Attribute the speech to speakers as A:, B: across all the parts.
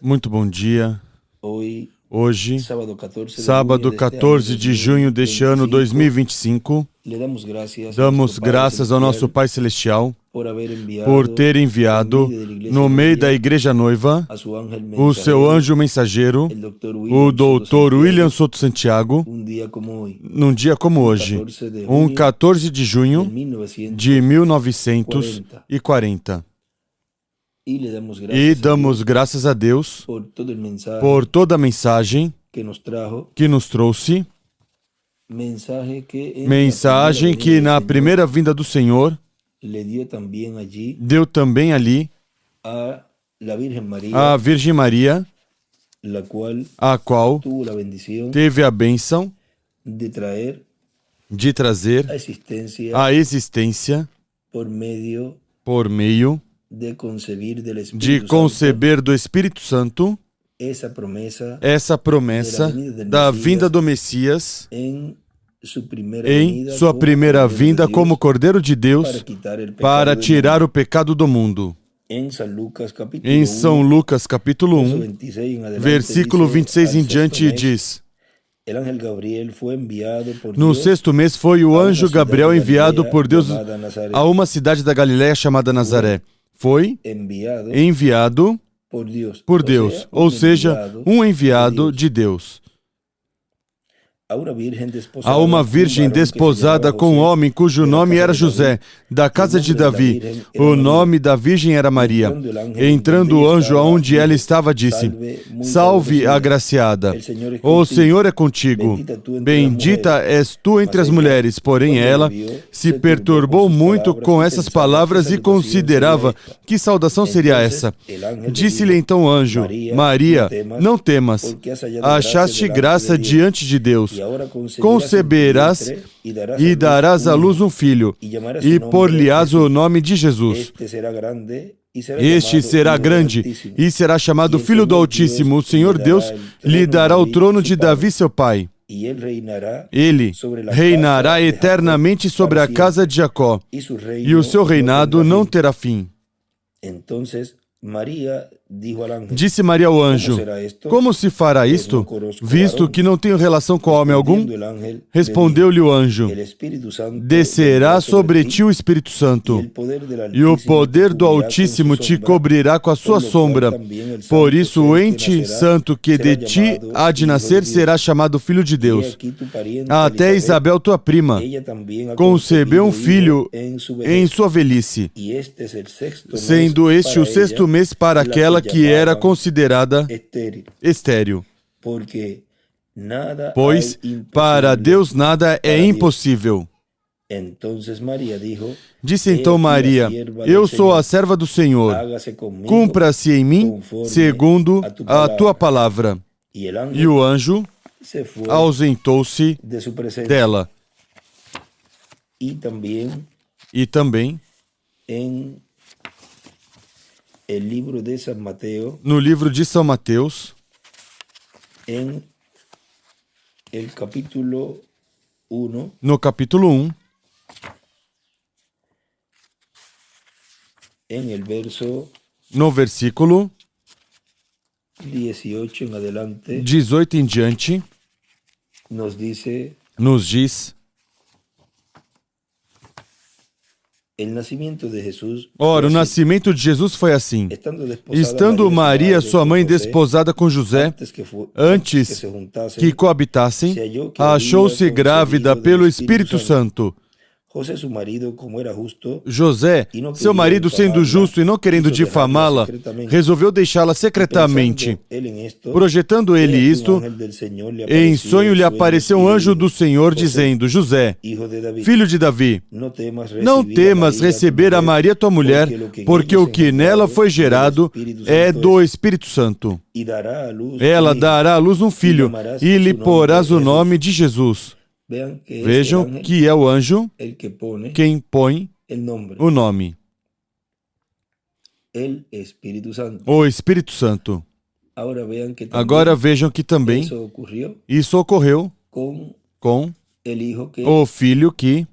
A: Muito bom dia. Hoje, sábado 14 de junho deste ano 2025, damos graças ao nosso Pai Celestial por ter enviado no meio da Igreja Noiva o seu anjo mensageiro, o Dr. William Souto Santiago, num dia como hoje, 14 de junho de 1940. E damos graças a Deus por toda a mensagem que nos trouxe, mensagem que na primeira vinda do Senhor deu também ali a Virgem Maria, a qual teve a bênção de trazer à existência por meio de conceber do Espírito Santo essa promessa da vinda do Messias em sua primeira vinda como Cordeiro de Deus para tirar o pecado do mundo. Em São Lucas capítulo 1, versículo 26 em diante diz: No sexto mês foi o anjo Gabriel enviado por Deus a uma cidade da Galiléia chamada Nazaré. Foi enviado por Deus, ou seja, um enviado de Deus. A uma virgem desposada com um homem cujo nome era José, da casa de Davi. O nome da virgem era Maria. Entrando o anjo aonde ela estava, disse: Salve, agraciada, o Senhor é contigo. Bendita és tu entre as mulheres. Porém ela se perturbou muito com essas palavras e considerava que saudação seria essa. Disse-lhe então o anjo: Maria, não temas, achaste graça diante de Deus. Conceberás e darás à luz um filho, e por-lhe-ás o nome de Jesus. Este será grande e será chamado Filho do Altíssimo. O Senhor Deus lhe dará o trono de Davi, seu pai. Ele reinará eternamente sobre a casa de Jacó, e o seu reinado não terá fim. Disse Maria ao anjo: Como se fará isto, visto que não tenho relação com homem algum? Respondeu-lhe o anjo: Descerá sobre ti o Espírito Santo, e o poder do Altíssimo te cobrirá com a sua sombra. Por isso o ente santo que de ti há de nascer será chamado Filho de Deus. Até Isabel, tua prima, concebeu um filho em sua velhice, sendo este o sexto mês para aquela que era considerada estéril. Pois para Deus nada é impossível. Disse então Maria: Eu sou a serva do Senhor, cumpra-se em mim segundo a tua palavra. E o anjo ausentou-se dela. E também no livro de São Mateus, no capítulo 1, no versículo 18 em diante, nos diz: Ora, o nascimento de Jesus foi assim. Estando Maria, sua mãe, desposada com José, antes que coabitassem, achou-se grávida pelo Espírito Santo. José, seu marido, sendo justo e não querendo difamá-la, resolveu deixá-la secretamente. Projetando ele isto, em sonho lhe apareceu um anjo do Senhor, dizendo: José, filho de Davi, não temas receber a Maria tua mulher, porque o que nela foi gerado é do Espírito Santo. Ela dará à luz um filho, e lhe porás o nome de Jesus. Vejam que é o anjo quem põe o nome. O Espírito Santo. Agora vejam que também isso ocorreu com o filho que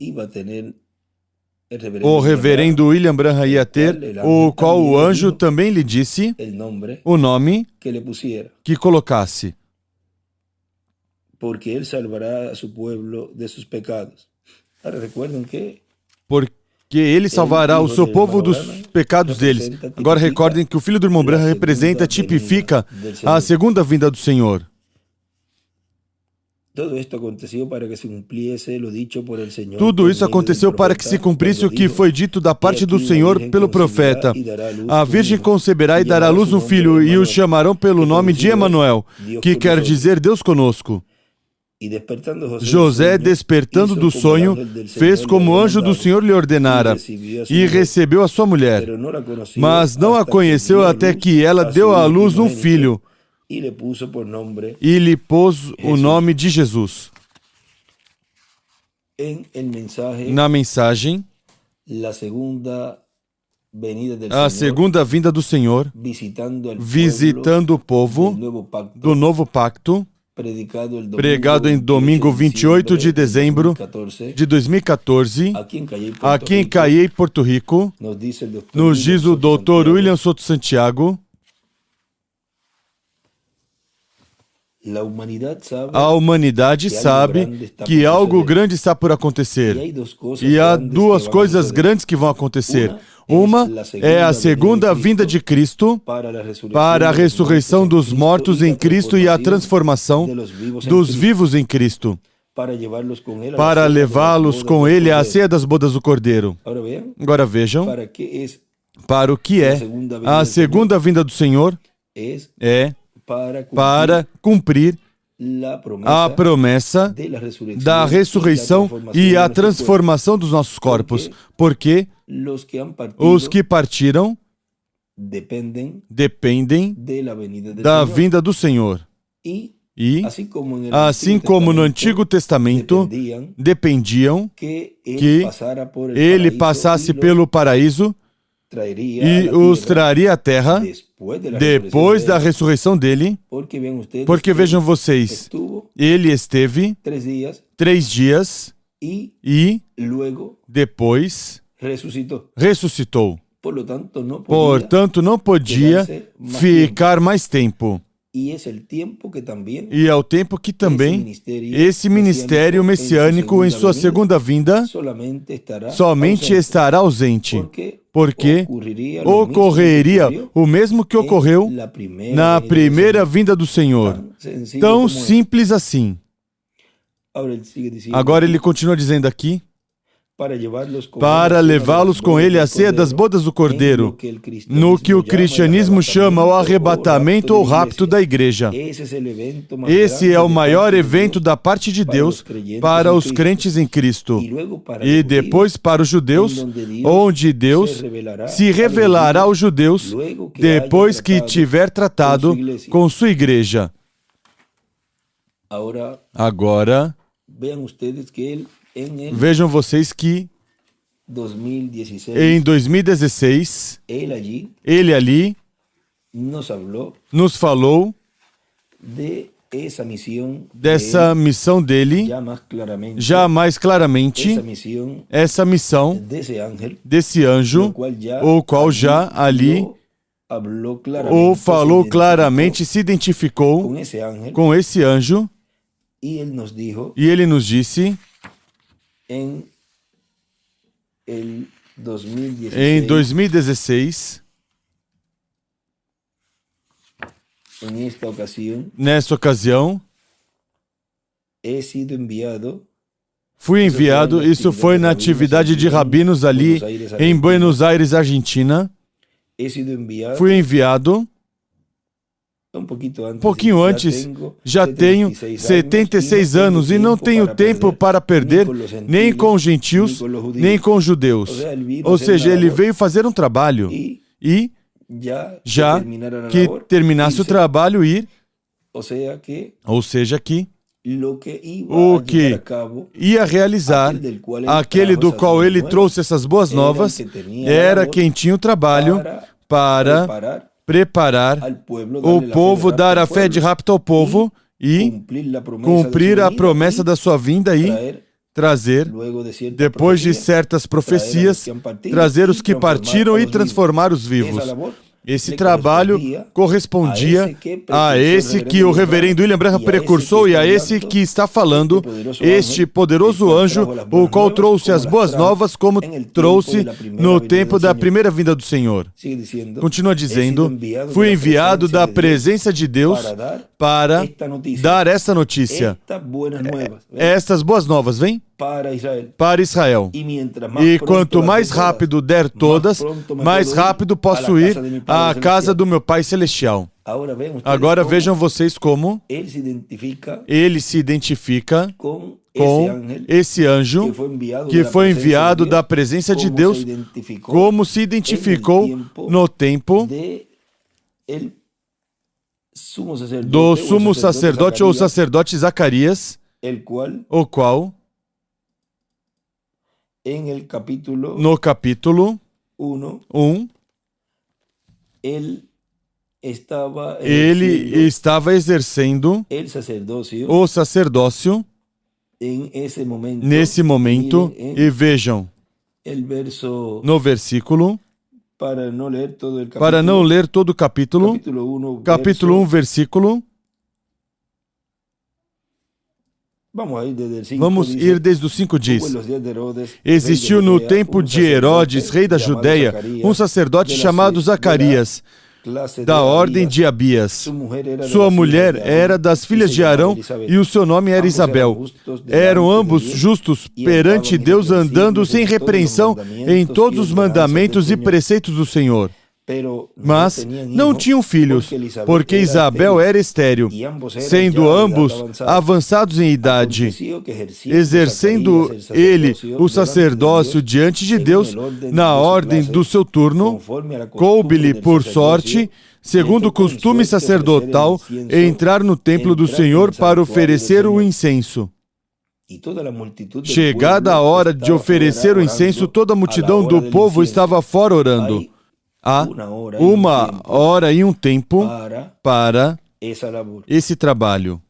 A: o reverendo William Branham ia ter, o qual o anjo também lhe disse o nome que colocasse.
B: Porque ele salvará a seu povo de seus pecados. Agora, recordem que
A: porque ele salvará o seu povo dos pecados deles. Agora recordem que o filho do irmão Branham representa, tipifica a segunda vinda do Senhor. Tudo isso aconteceu para que se cumprisse o que foi dito da parte do Senhor pelo profeta. A virgem conceberá e dará à luz um filho, e o chamarão pelo nome de Emanuel, que quer dizer Deus conosco. José, despertando do sonho, fez como o anjo do Senhor lhe ordenara, e recebeu a sua mulher. Mas não a conheceu até que ela deu à luz um filho, e lhe pôs o nome de Jesus. Na mensagem, a segunda vinda do Senhor, visitando o povo do novo pacto, pregado em domingo 28 de dezembro de 2014, aqui em Cayey, Porto Rico, nos diz o Dr. William Soto Santiago, a humanidade sabe que algo grande está por acontecer. E há duas coisas grandes que vão acontecer. Uma é a segunda vinda de Cristo para a ressurreição dos mortos em Cristo e a transformação dos vivos em Cristo, para levá-los com Ele à ceia das bodas do Cordeiro. Agora vejam, para o que é a segunda vinda do Senhor é para cumprir a promessa da ressurreição e a transformação dos nossos corpos, porque os que partiram dependem da vinda do Senhor. E, assim como no Antigo Testamento, dependiam que ele passasse pelo paraíso e os traria à terra depois da ressurreição dele, porque vejam vocês, ele esteve 3 dias e depois ressuscitou. Portanto, não podia ficar mais tempo. E é o tempo que também esse ministério messiânico em sua segunda vinda somente estará ausente, porque ocorreria o mesmo que ocorreu na primeira vinda do Senhor. Tão simples assim. Agora ele continua dizendo aqui, para levá-los com ele à ceia das bodas do Cordeiro, no que o cristianismo chama o arrebatamento ou rapto da igreja. Esse é o maior evento da parte de Deus para os crentes em Cristo. E depois para os judeus, onde Deus se revelará aos judeus depois que tiver tratado com sua igreja. Agora, vejam vocês que em 2016, ele ali nos falou dessa missão dele, já mais claramente, essa missão desse anjo, o qual já ali o falou claramente, se identificou com esse anjo, e ele nos disse, em 2016, nessa ocasião, fui enviado, isso foi na atividade de rabinos ali em Buenos Aires, Argentina. Fui enviado um pouquinho antes, já tenho 76 anos e não tenho tempo para perder nem com gentios, nem com judeus. Ou seja, ele veio fazer um trabalho e, já que terminasse o trabalho, ir. Ou seja, que o que ia realizar, aquele do qual ele trouxe essas boas novas, era quem tinha o trabalho para preparar o povo, dar a fé de rapto ao povo e cumprir a promessa da sua vinda e trazer,
B: luego de ciertas
A: depois de
B: profecías,
A: certas profecias, trazer os que partiram e transformar os vivos. Esse trabalho correspondia a esse que o reverendo William Branham precursou e a esse que está falando, este poderoso anjo, o qual trouxe as boas novas como trouxe no tempo da primeira vinda do Senhor. Continua dizendo, fui enviado da presença de Deus para dar esta notícia. Estas boas novas, vem? Para Israel. E quanto mais rápido der todas, mais rápido posso ir à casa do meu Pai Celestial. Agora vejam vocês como ele se identifica com esse anjo que foi enviado da presença de Deus, como se identificou no tempo do sumo sacerdote ou sacerdote Zacarias, o qual no capítulo 1, ele estava exercendo o sacerdócio nesse momento. E vejam, no versículo, para não ler todo o capítulo, capítulo 1, versículo, vamos ir desde o 5, diz: existiu no tempo de Herodes, rei da Judeia, um sacerdote chamado Zacarias, da ordem de Abias. Sua mulher era das filhas de Arão e o seu nome era Isabel. Eram ambos justos perante Deus, andando sem repreensão em todos os mandamentos e preceitos do Senhor. Mas não tinham filhos, porque Isabel era estéril, sendo ambos avançados em idade. Exercendo ele o sacerdócio diante de Deus, na ordem do seu turno, coube-lhe por sorte, segundo o costume sacerdotal, entrar no templo do Senhor para oferecer o incenso. Chegada a hora de oferecer o incenso, toda a multidão do povo estava fora orando. Há 1 hora e um tempo para esse trabalho.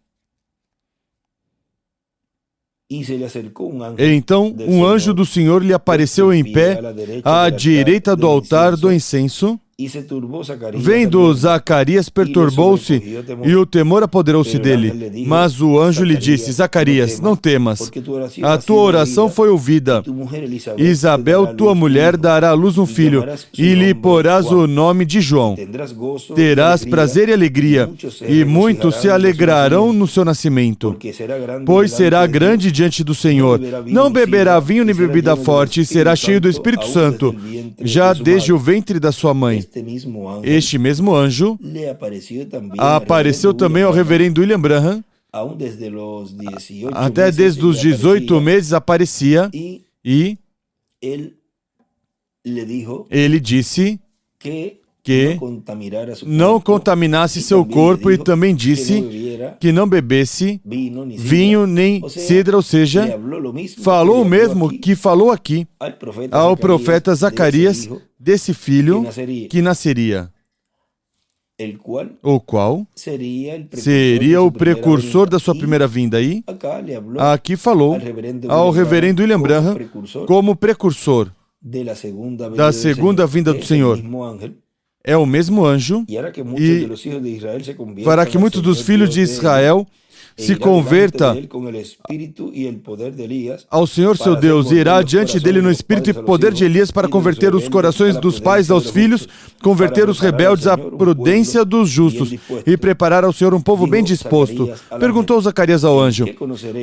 A: Então, um anjo do Senhor lhe apareceu em pé à direita do altar do incenso. Vendo Zacarias, perturbou-se e o temor apoderou-se dele. Mas o anjo lhe disse: Zacarias, não temas, a tua oração foi ouvida. Isabel, tua mulher, dará à luz um filho e lhe porás o nome de João. Terás prazer e alegria, e muitos se alegrarão no seu nascimento, pois será grande diante do Senhor. Não beberá vinho nem bebida forte, e será cheio do Espírito Santo, já desde o ventre da sua mãe. Este mesmo anjo apareceu também ao reverendo William Branham, até desde os 18 meses aparecia, e ele disse que não contaminasse seu corpo, e também disse que não bebesse vinho nem cidra, ou seja, falou o mesmo que falou aqui ao profeta Zacarias desse filho que nasceria, o qual seria o precursor da sua primeira vinda. Aí, aqui falou ao reverendo William Branham como precursor da segunda vinda do Senhor. É o mesmo anjo, e fará que muitos dos filhos de Israel se converta ao Senhor seu Deus, e irá diante dele no espírito e poder de Elias para converter os corações dos pais aos filhos, converter os rebeldes à prudência dos justos e preparar ao Senhor um povo bem disposto. Perguntou Zacarias ao anjo: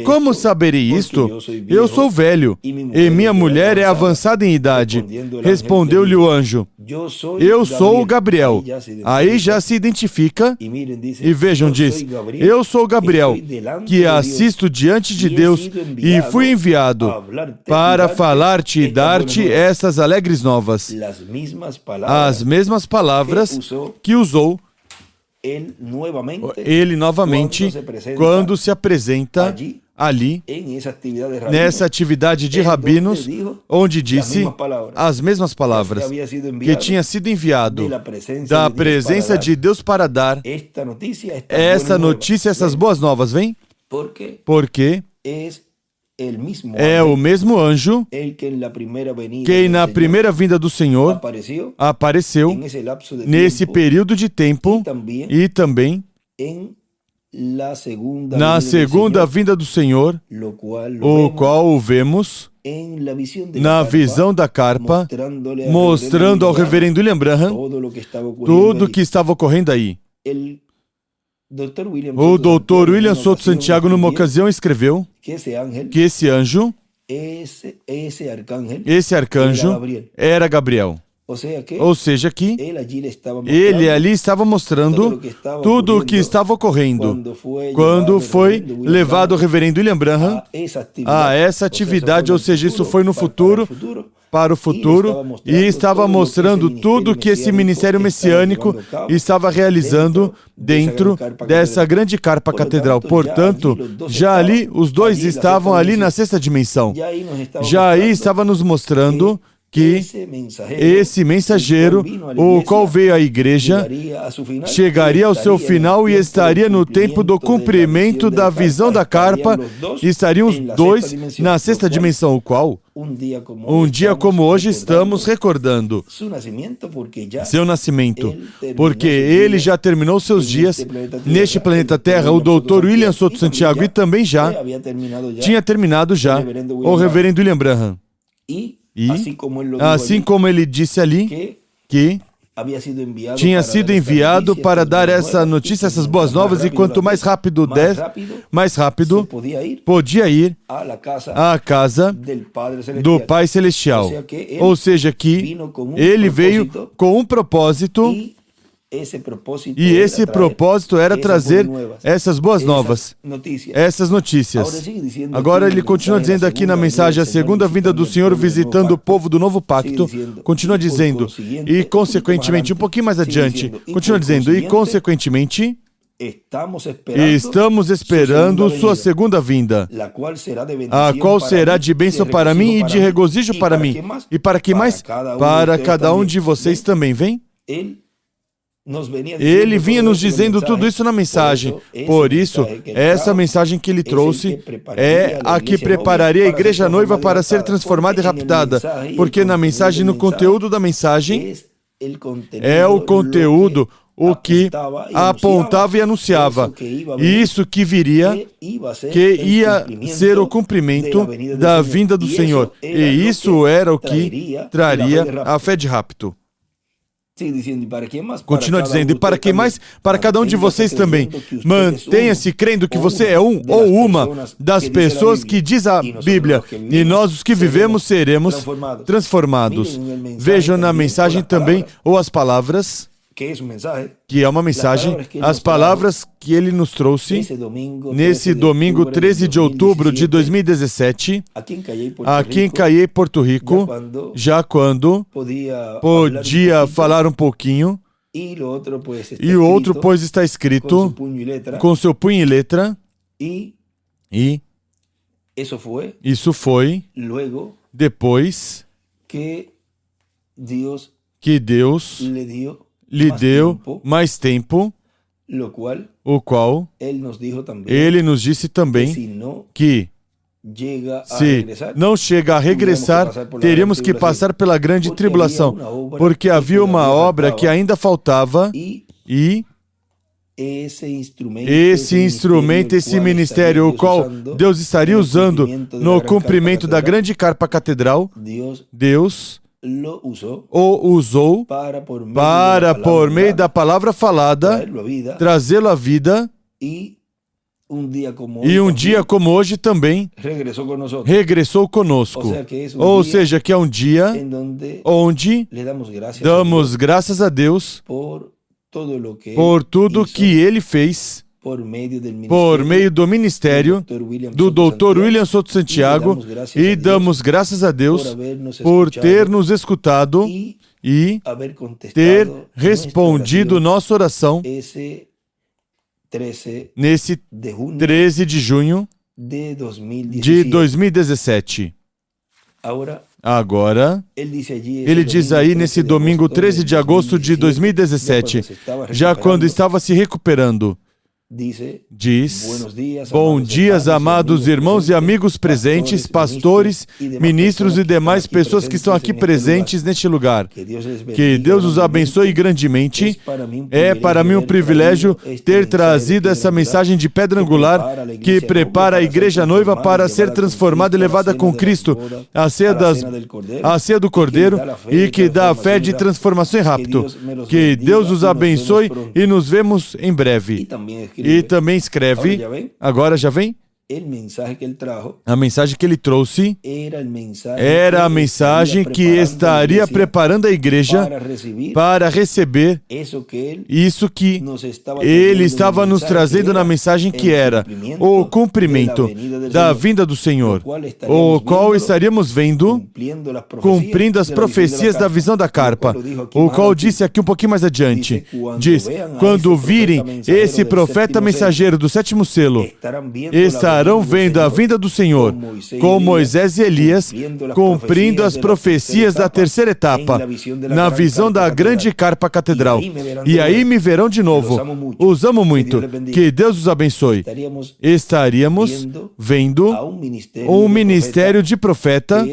A: como saberei isto? Eu sou velho e minha mulher é avançada em idade. Respondeu-lhe o anjo: eu sou o Gabriel. Aí já se identifica, e vejam, diz: eu sou Gabriel, que assisto diante de Deus, e fui enviado para falar-te e dar-te essas alegres novas. As mesmas palavras que usou ele novamente quando se apresenta ali, nessa atividade de rabinos, onde disse as mesmas palavras, que tinha sido enviado da presença de Deus para dar essa notícia, essas boas novas, vem? Porque
B: el mismo
A: é
B: ángel,
A: o mesmo anjo
B: el que en la primera venida
A: que
B: del
A: na
B: Señor
A: primeira vinda do Senhor apareceu
B: en ese lapso de
A: nesse
B: tiempo
A: período de tempo e também
B: en la segunda
A: na
B: venida del
A: segunda
B: Señor,
A: vinda do Senhor,
B: lo cual lo
A: o
B: vemos
A: qual o vemos
B: en la visión de
A: na
B: la carpa,
A: visão da carpa,
B: mostrándole al
A: mostrando ao reverendo William Branham
B: todo lo que estaba ocurriendo
A: tudo o
B: allí.
A: que estava ocorrendo aí.
B: El Dr. William
A: O
B: Soto
A: Dr.
B: Santiago,
A: William
B: numa
A: Soto
B: ocasião,
A: Santiago, numa
B: escreveu
A: ocasião, escreveu
B: que esse ángel,
A: que esse anjo,
B: esse arcángel,
A: esse arcanjo,
B: era Gabriel.
A: era Gabriel. Ou seja que ele ali estava mostrando tudo o que estava ocorrendo quando foi levado o reverendo William Branham a essa atividade, ou seja, isso foi no futuro, para o futuro, e estava mostrando tudo o que esse ministério messiânico estava realizando dentro dessa grande carpa catedral. Portanto, já ali, os dois estavam ali na sexta dimensão. Já aí estava nos mostrando que esse mensageiro, o qual veio à igreja, chegaria ao seu final e estaria no tempo do cumprimento da visão da carpa, e estariam os dois na sexta dimensão, o qual, um dia como hoje, estamos recordando seu nascimento, porque ele já terminou seus dias neste planeta Terra, o Dr. William Soto Santiago, e também já tinha terminado já o reverendo William Branham. E, assim como ele disse ali, que tinha sido enviado para dar essa notícia, essas boas novas, e quanto mais rápido der, mais rápido podia ir à casa do Pai Celestial. Ou seja, que ele veio com um propósito, e esse propósito era trazer essas boas novas, essas notícias. Agora ele continua dizendo aqui na mensagem, a segunda vinda do Senhor visitando o povo do novo pacto, continua dizendo, e consequentemente, um pouquinho mais adiante, continua dizendo, e consequentemente, estamos esperando sua segunda vinda, a qual será de bênção para mim e de regozijo para mim. E para quem mais? Para cada um de vocês também, vem? Ele vinha nos dizendo tudo isso na mensagem. Por isso, essa mensagem que ele trouxe é a que prepararia a igreja noiva para ser transformada e raptada. Porque na mensagem, no conteúdo da mensagem, é o conteúdo o que apontava e anunciava. E isso que viria, que ia ser o cumprimento da vinda do Senhor. E isso era o que traria a fé de rapto. Continua dizendo, e para quem mais? Para cada um de vocês também. Mantenha-se crendo que você é um ou uma das pessoas que diz a Bíblia, e nós, os que vivemos, seremos transformados. Vejam na mensagem também, ou as palavras, que é uma mensagem, as palavras que ele nos trouxe nesse domingo 13 de outubro de 2017, aqui em Cayey, Porto Rico, já quando podia falar um pouquinho, e o outro, pois, está escrito com seu punho e letra, e isso foi depois que Deus lhe deu mais tempo, o qual ele nos disse também que, se não chega a regressar, teríamos que passar pela grande tribulação, porque havia uma obra que ainda faltava, e esse instrumento, esse ministério, o qual Deus estaria usando no cumprimento da grande carpa catedral, Deus o usou para, por meio da palavra falada, trazê-lo à vida, e um dia como hoje também regressou conosco. Ou seja, que é um dia onde damos graças a Deus por tudo que Ele fez por meio do ministério do Dr. William Soto Santiago, e damos graças a Deus por ter nos escutado e ter respondido nossa oração nesse 13 de junho de 2017. Agora, ele diz aí nesse domingo 13 de agosto de 2017, já quando estava se recuperando, diz: Bom dia, amados irmãos e amigos presentes, pastores, ministros e demais pessoas que estão aqui presentes neste lugar. Que Deus os abençoe grandemente. É para mim um privilégio ter trazido essa mensagem de pedra angular que prepara a igreja noiva para ser transformada e levada com Cristo à ceia do Cordeiro e que dá a fé de transformação e rapto. Que Deus os abençoe e nos vemos em breve. E também escreve, agora já vem? A mensagem que ele trouxe era a mensagem que estaria preparando a igreja para receber isso que ele estava nos trazendo na mensagem, que era o cumprimento da vinda do Senhor, o qual estaríamos vendo cumprindo as profecias da visão da carpa, o qual disse aqui um pouquinho mais adiante, diz: quando virem esse profeta mensageiro do sétimo selo, estarão vendo a vinda do Senhor, com Moisés e Elias, cumprindo as profecias da terceira etapa, na visão da grande carpa catedral. E aí me verão de novo. Os amo muito. Que Deus os abençoe. Estaríamos vendo um ministério de profeta,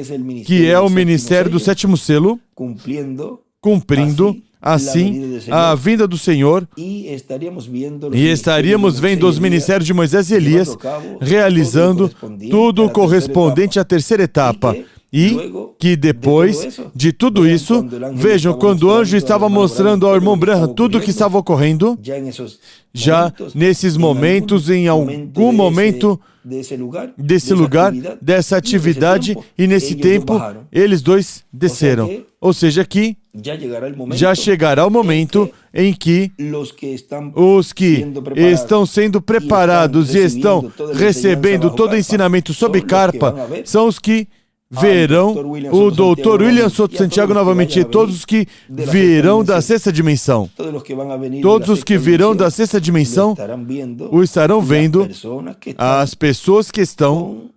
A: que é o ministério do sétimo selo, cumprindo assim a vinda do Senhor, e estaríamos vendo os ministérios de Moisés e Elias realizando tudo correspondente à terceira etapa. E que depois de tudo isso, vejam, quando o anjo estava mostrando ao irmão Branham tudo o que estava ocorrendo, já nesses momentos, em algum momento desse lugar, dessa atividade, e nesse tempo, eles dois desceram. Ou seja, que já chegará o momento em que os que estão sendo preparados e estão recebendo todo o ensinamento sobre carpa são os que verão o Dr. William Soto Santiago novamente, e todos os que virão da sexta dimensão. Todos os que virão da sexta dimensão o estarão vendo, as pessoas que estão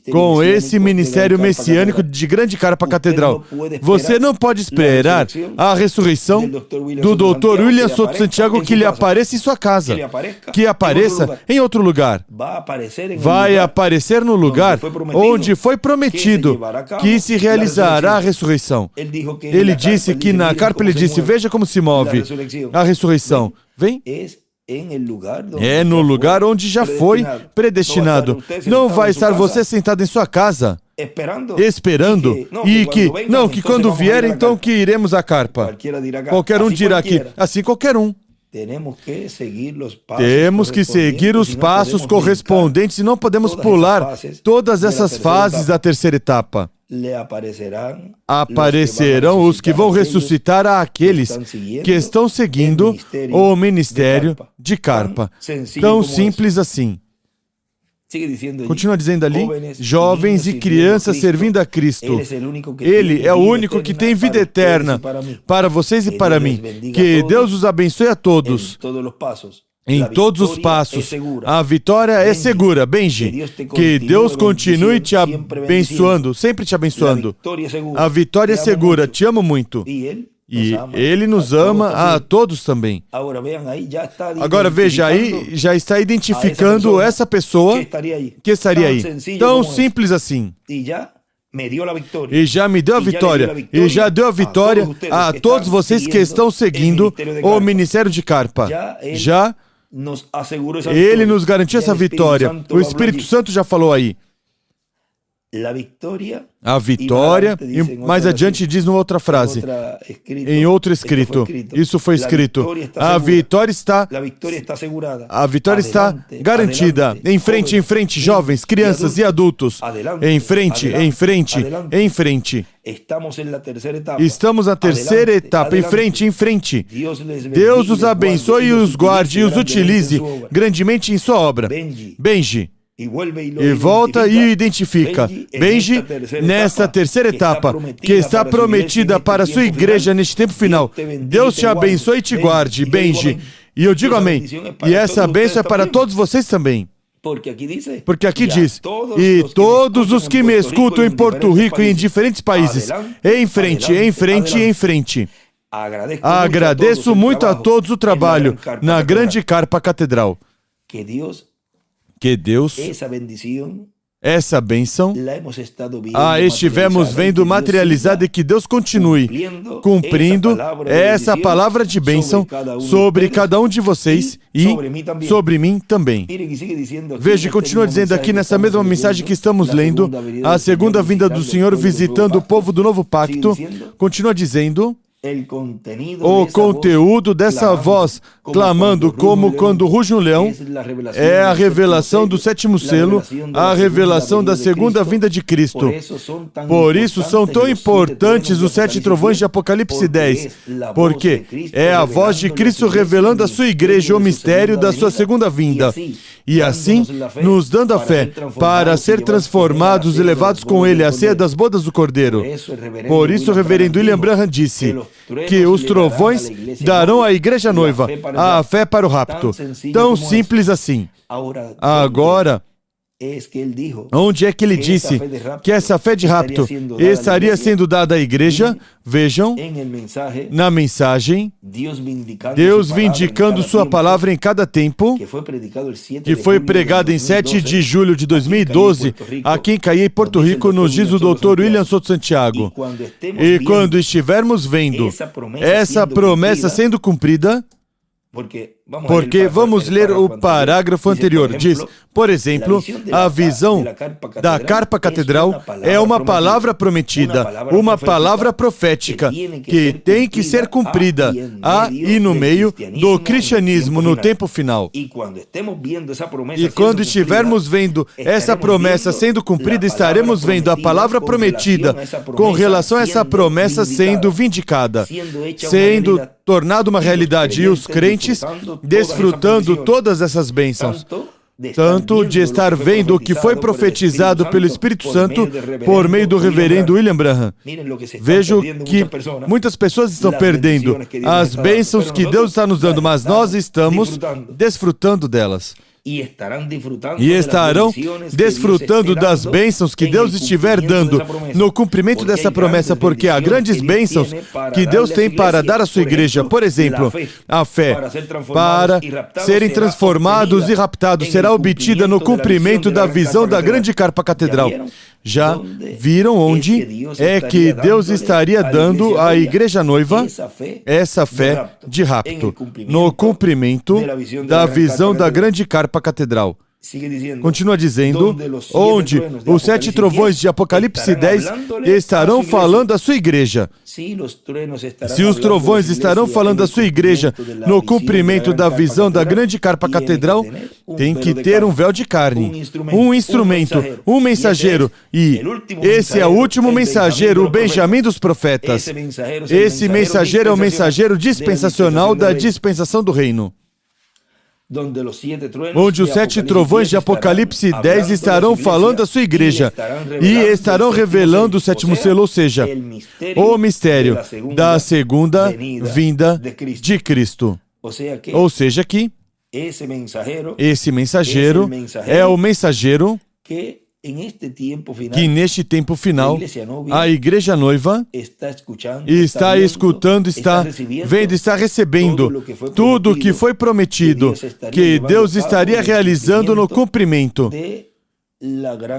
A: com esse ministério messiânico de grande carpa catedral. Você não pode esperar a ressurreição do Dr. William Soto Santiago que lhe apareça em sua casa, que apareça em outro lugar. Vai aparecer no lugar onde foi prometido que se realizará a ressurreição. Ele disse que na carpa, ele disse: veja como se move a ressurreição. Vem? É no lugar onde já foi predestinado. Não vai estar você sentado em sua casa esperando e que quando vier, então que iremos à carpa. Qualquer um dirá aqui, assim qualquer um. Temos que seguir os passos correspondentes e não podemos pular todas essas fases da terceira etapa. Aparecerão os que vão ressuscitar àqueles que estão seguindo o ministério de carpa. Tão simples assim. Continua dizendo ali: jovens e crianças servindo a Cristo. Ele é o único que tem vida eterna para vocês e para mim. Que Deus os abençoe a todos. Em todos os passos, a vitória é segura. Benji, que Deus continue te abençoando, sempre te abençoando. A vitória é segura, te amo muito. E Ele nos ama a todos também. Agora veja, aí já está identificando essa pessoa que estaria aí. Tão simples assim. E já me deu a vitória. E já deu a vitória a todos vocês que estão seguindo o ministério de carpa. Já Ele nos garantiu essa vitória. O Espírito Santo já falou aí. A vitória, e mais adiante diz numa outra frase, em outro escrito, isso foi escrito: a vitória está garantida. Em frente, jovens, crianças e adultos. Em frente. Estamos na terceira etapa. Em frente. Deus os abençoe e os guarde e os utilize grandemente em sua obra. Benji. E volta e identifica. Benji, nessa terceira etapa, que está prometida para a sua igreja neste tempo final. Deus te abençoe e te guarde, Benji. E eu digo amém. E essa bênção é para todos vocês também. Porque aqui diz: e todos os que me escutam em Porto Rico e em diferentes países, em frente. Agradeço muito a todos o trabalho na grande carpa catedral. Que Deus, essa bênção, estivemos vendo materializada e que Deus continue cumprindo essa palavra de bênção sobre cada um de vocês e sobre mim também. Veja, continua dizendo aqui nessa mesma mensagem que estamos lendo, a segunda vinda do Senhor visitando o povo do novo pacto, continua dizendo: o conteúdo dessa voz clamando como quando ruge um leão é a revelação do sétimo selo, a revelação da segunda vinda de Cristo. Por isso são tão importantes os 7 trovões de Apocalipse 10, porque é a voz de Cristo revelando à sua igreja o mistério da sua segunda vinda. E assim, nos dando a fé para ser transformados e levados com Ele à ceia das bodas do Cordeiro. Por isso o reverendo William Branham disse que os trovões darão à igreja noiva a fé para o rapto. Tão simples assim. Agora, onde é que ele disse que essa fé de rapto estaria sendo dada à igreja? Vejam, na mensagem, Deus vindicando sua palavra em cada tempo, que foi pregado em 7 de julho de 2012, aqui em Caiê, Porto Rico, nos diz o Dr. William Soto Santiago. E quando estivermos vendo essa promessa sendo cumprida, porque vamos ler o parágrafo anterior. Diz, por exemplo, a visão da carpa catedral é uma palavra prometida, uma palavra profética que tem que ser cumprida e no meio do cristianismo no tempo final. E quando estivermos vendo essa promessa sendo cumprida, estaremos vendo a palavra prometida com relação a essa promessa sendo vindicada, sendo tornado uma realidade, e os crentes desfrutando todas essas bênçãos, tanto de estar vendo o que foi profetizado pelo Espírito Santo por meio do reverendo William Branham. Vejo que muitas pessoas estão perdendo as bênçãos que Deus está nos dando, mas nós estamos desfrutando delas. E estarão desfrutando das bênçãos que Deus estiver dando no cumprimento dessa promessa, porque há grandes bênçãos que Deus tem para dar à sua igreja. Por exemplo, a fé para serem transformados e raptados será obtida no cumprimento da visão da grande carpa catedral. Já viram onde é que Deus estaria dando à igreja noiva essa fé de rapto, no cumprimento da visão da grande carpa catedral? Continua dizendo, onde os 7 trovões de Apocalipse 10 estarão falando à sua igreja. Se os trovões estarão falando à sua igreja no cumprimento da visão da grande carpa catedral, tem que ter um véu de carne, um instrumento, um mensageiro. E esse é o último mensageiro, o Benjamim dos profetas. Esse mensageiro é o mensageiro dispensacional da dispensação do reino, onde os 7 trovões de Apocalipse 10 estarão falando à sua igreja e estarão revelando o sétimo selo, ou seja, o mistério da segunda vinda de Cristo. Ou seja que esse mensageiro é o mensageiro que neste tempo final a igreja noiva está escutando, está vendo, está recebendo tudo o que foi prometido, que Deus estaria realizando no cumprimento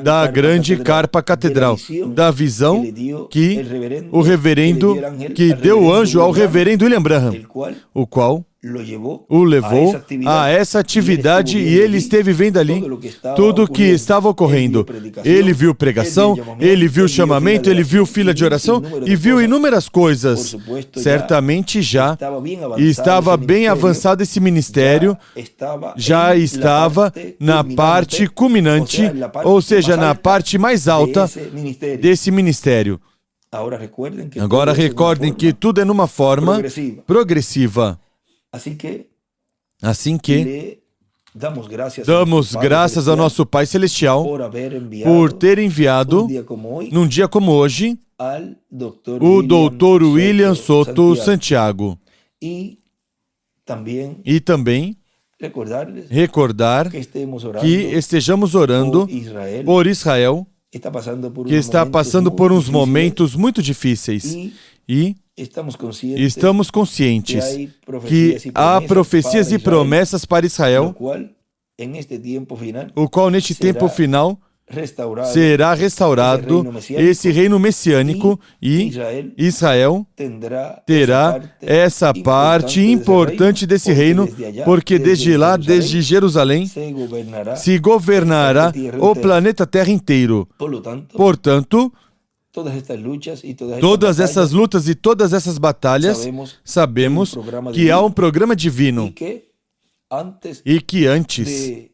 A: da grande carpa catedral, da visão que o reverendo, que deu o anjo ao reverendo William Branham, o qual o levou a essa atividade e ele esteve vendo ali tudo o que estava ocorrendo. Ele viu pregação, ele viu chamamento, ele viu fila de oração e viu inúmeras coisas. Certamente já estava bem avançado esse ministério, já estava na parte culminante, ou seja, na parte mais alta desse ministério. Agora recordem que tudo é numa forma progressiva. Assim que damos graças ao nosso Pai Celestial por ter enviado, num dia como hoje, o Dr. William Soto Santiago. E também recordar que estejamos orando por Israel, que está passando por uns momentos muito difíceis. E estamos conscientes que há profecias e promessas para Israel, o qual neste tempo final será restaurado esse reino messiânico e Israel terá essa parte importante desse reino, porque desde lá, desde Jerusalém, se governará o planeta Terra inteiro. Portanto, todas essas lutas e todas essas batalhas, sabemos que há um programa divino e que antes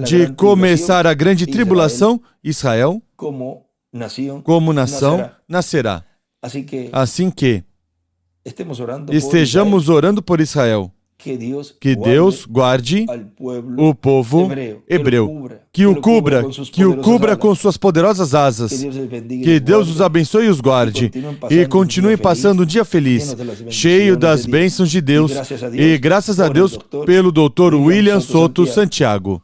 A: de começar a grande tribulação, Israel, como nação, nascerá. Assim que estejamos orando por Israel, que Deus guarde o povo hebreu, que o cubra com suas poderosas asas, que Deus os abençoe e os guarde, e continue passando um dia feliz, cheio das bênçãos de Deus, e graças a Deus pelo Dr. William Soto Santiago.